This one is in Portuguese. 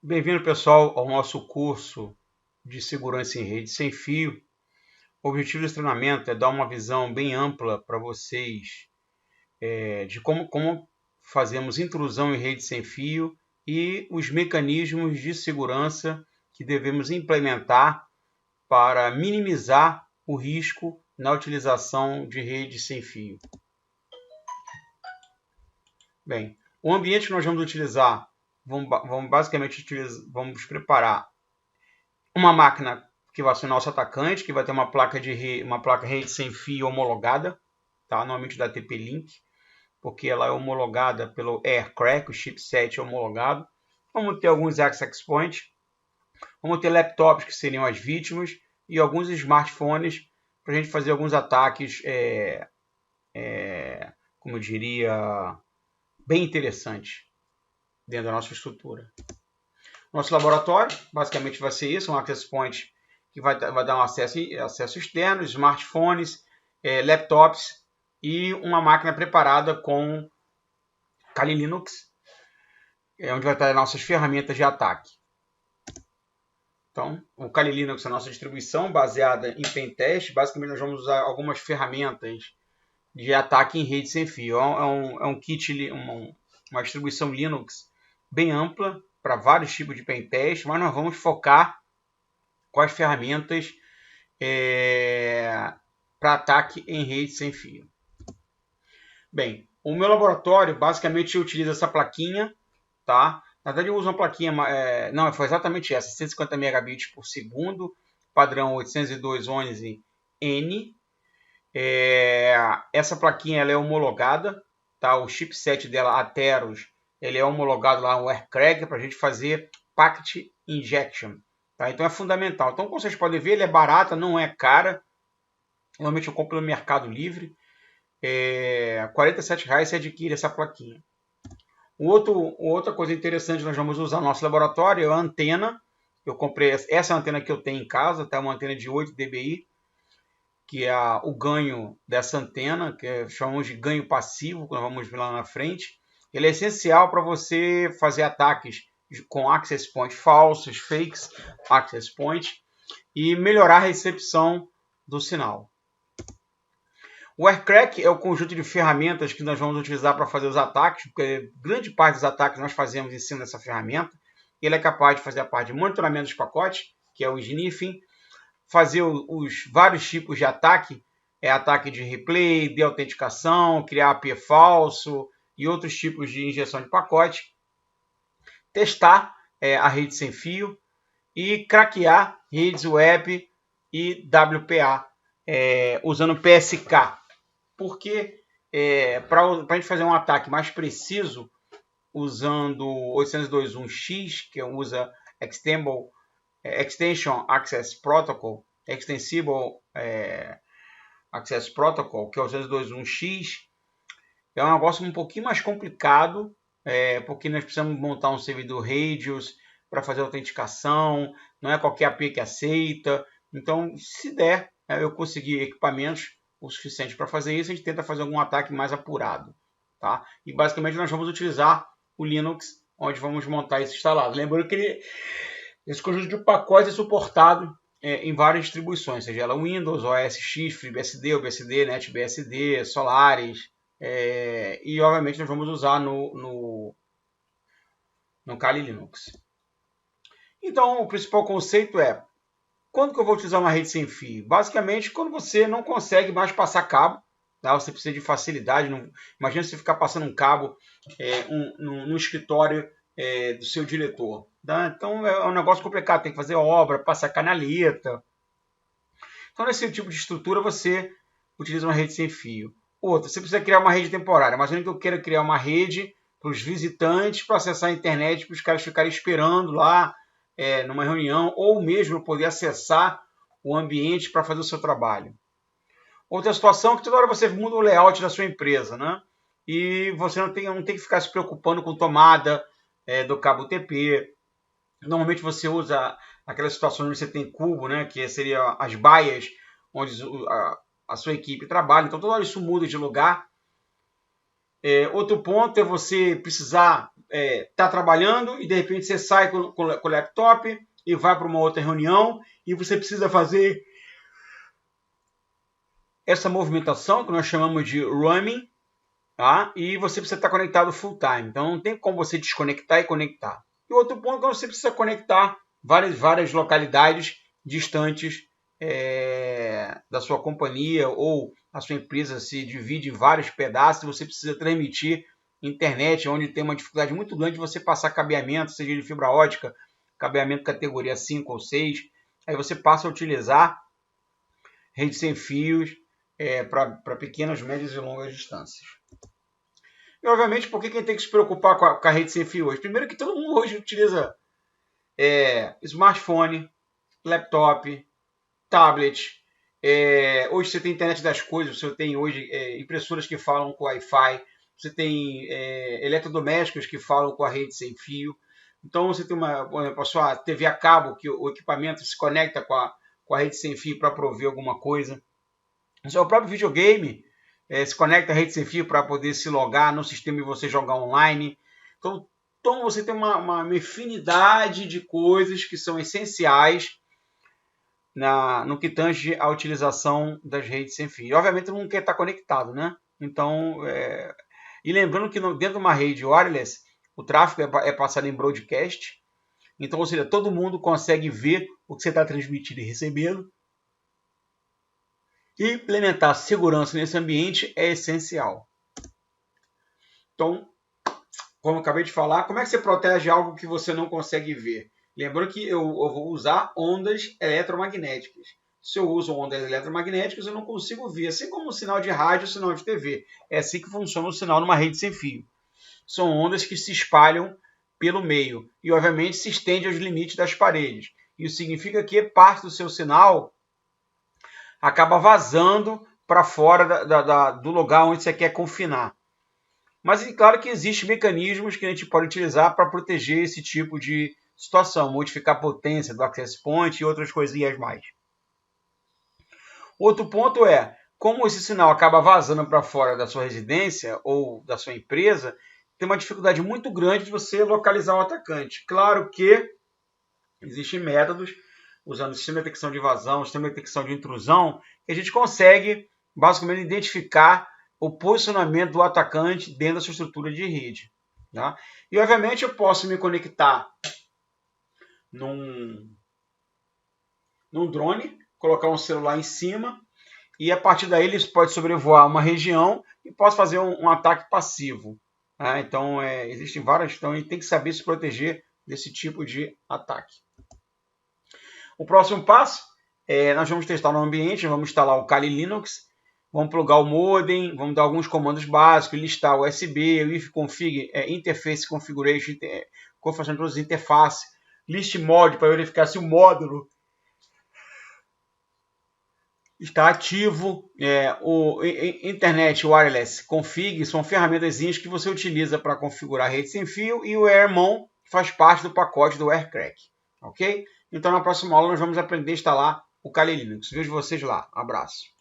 Bem-vindo, pessoal, ao nosso curso de segurança em rede sem fio. O objetivo desse treinamento é dar uma visão bem ampla para vocês de como fazemos intrusão em rede sem fio e os mecanismos de segurança que devemos implementar para minimizar o risco na utilização de rede sem fio. Bem, o ambiente que nós vamos utilizar, vamos preparar uma máquina que vai ser o nosso atacante, que vai ter uma placa rede sem fio homologada, tá? Normalmente da TP-Link, porque ela é homologada pelo Aircrack, o chipset é homologado. Vamos ter alguns access points, vamos ter laptops que seriam as vítimas e alguns smartphones para a gente fazer alguns ataques, como eu diria, bem interessantes dentro da nossa estrutura. Nosso laboratório, basicamente, vai ser isso, um access point que vai dar um acesso externo, smartphones, laptops e uma máquina preparada com Kali Linux, onde vai estar nossas ferramentas de ataque. Então, o Kali Linux é a nossa distribuição baseada em pentest. Basicamente, nós vamos usar algumas ferramentas de ataque em rede sem fio. É um kit, uma distribuição Linux bem ampla para vários tipos de pentest, mas nós vamos focar com as ferramentas para ataque em rede sem fio. Bem, o meu laboratório basicamente utiliza essa plaquinha, tá? Na verdade eu uso uma plaquinha, não, foi exatamente essa, 150 megabits por segundo, padrão 802.11n. Essa plaquinha ela é homologada, tá? O chipset dela, Atheros, ele é homologado lá no Aircrack para a gente fazer packet injection. Tá? Então é fundamental. Então, como vocês podem ver, ele é barata, não é cara. Normalmente eu compro no Mercado Livre. R$ 47,00 você adquire essa plaquinha. Outra coisa interessante que nós vamos usar no nosso laboratório é a antena. Eu comprei essa antena que eu tenho em casa, tá? Uma antena de 8 dBi, que é o ganho dessa antena, que chamamos de ganho passivo, que nós vamos ver lá na frente. Ele é essencial para você fazer ataques com access point falsos, fakes access point, e melhorar a recepção do sinal. O Aircrack é o conjunto de ferramentas que nós vamos utilizar para fazer os ataques, porque grande parte dos ataques nós fazemos em cima dessa ferramenta. Ele é capaz de fazer a parte de monitoramento dos pacotes, que é o sniffing, fazer os vários tipos de ataque, ataque de replay, de autenticação, criar AP falso e outros tipos de injeção de pacote, testar a rede sem fio e craquear redes web e WPA usando PSK. Porque para a gente fazer um ataque mais preciso usando 802.11x, que usa Extension Access Protocol, Extensible Access Protocol, que é o 802.11x, é um negócio um pouquinho mais complicado, porque nós precisamos montar um servidor Radius para fazer autenticação, não é qualquer AP que aceita. Então, se der, eu conseguir equipamentos o suficiente para fazer isso, a gente tenta fazer algum ataque mais apurado. Tá? E basicamente nós vamos utilizar o Linux, onde vamos montar isso instalado. Lembrando que esse conjunto de pacotes é suportado em várias distribuições, seja ela Windows, OS X, FreeBSD, OBSD, NetBSD, Solaris, e obviamente nós vamos usar no Kali Linux. Então, o principal conceito é: quando que eu vou utilizar uma rede sem fio? Basicamente, quando você não consegue mais passar cabo, tá? Você precisa de facilidade. Imagina você ficar passando um cabo no escritório do seu diretor. Tá? Então, é um negócio complicado. Tem que fazer obra, passar canaleta. Então, nesse tipo de estrutura, você utiliza uma rede sem fio. Outra, você precisa criar uma rede temporária. Imagina que eu queira criar uma rede para os visitantes para acessar a internet, para os caras ficarem esperando lá numa reunião, ou mesmo poder acessar o ambiente para fazer o seu trabalho. Outra situação é que toda hora você muda o layout da sua empresa, né? E você não tem que ficar se preocupando com tomada do cabo UTP. Normalmente você usa aquelas situações onde você tem cubo, né? Que seria as baias onde a sua equipe trabalha. Então toda hora isso muda de lugar. Outro ponto é você precisar estar trabalhando e de repente você sai com o laptop e vai para uma outra reunião e você precisa fazer essa movimentação que nós chamamos de roaming, tá? E você precisa estar conectado full time. Então não tem como você desconectar e conectar. E outro ponto é que você precisa conectar várias localidades distantes da sua companhia, ou a sua empresa se divide em vários pedaços, você precisa transmitir internet, onde tem uma dificuldade muito grande de você passar cabeamento, seja de fibra ótica, cabeamento categoria 5 ou 6, aí você passa a utilizar rede sem fios para pequenas, médias e longas distâncias. E obviamente, por que quem tem que se preocupar com a rede sem fio hoje? Primeiro que todo mundo hoje utiliza smartphone, laptop, tablet. Hoje você tem internet das coisas, você tem hoje impressoras que falam com Wi-Fi, você tem eletrodomésticos que falam com a rede sem fio. Então você tem a sua TV a cabo, que o equipamento se conecta com a rede sem fio para prover alguma coisa. O seu próprio videogame se conecta à rede sem fio para poder se logar no sistema e você jogar online. Então você tem uma infinidade de coisas que são essenciais no que tange a utilização das redes sem fio. E, obviamente, não quer estar conectado, né? Então, e lembrando que dentro de uma rede wireless, o tráfego é passado em broadcast. Então, ou seja, todo mundo consegue ver o que você está transmitindo e recebendo. E implementar segurança nesse ambiente é essencial. Então, como eu acabei de falar, como é que você protege algo que você não consegue ver? Lembrando que eu vou usar ondas eletromagnéticas. Se eu uso ondas eletromagnéticas, eu não consigo ver. Assim como o sinal de rádio e o sinal de TV. É assim que funciona o sinal numa rede sem fio. São ondas que se espalham pelo meio. E, obviamente, se estende aos limites das paredes. Isso significa que parte do seu sinal acaba vazando para fora do lugar onde você quer confinar. Mas é claro que existem mecanismos que a gente pode utilizar para proteger esse tipo de situação, modificar a potência do access point e outras coisinhas mais. Outro ponto é, como esse sinal acaba vazando para fora da sua residência ou da sua empresa, tem uma dificuldade muito grande de você localizar o atacante. Claro que existem métodos, usando o sistema de detecção de vazão, o sistema de detecção de intrusão, que a gente consegue basicamente identificar o posicionamento do atacante dentro da sua estrutura de rede. Tá? E obviamente eu posso me conectar num drone, colocar um celular em cima e a partir daí ele pode sobrevoar uma região e posso fazer um ataque passivo. Tá? Então existem várias, então a gente tem que saber se proteger desse tipo de ataque. O próximo passo, nós vamos testar no ambiente, vamos instalar o Kali Linux, vamos plugar o modem, vamos dar alguns comandos básicos, listar o USB, o ifconfig, interface configuration, configuração de todas as interfaces, list mod para verificar se o módulo está ativo, o Internet Wireless Config são ferramentas que você utiliza para configurar a rede sem fio e o AirMon faz parte do pacote do AirCrack, ok? Então na próxima aula nós vamos aprender a instalar o Kali Linux. Vejo vocês lá. Abraço.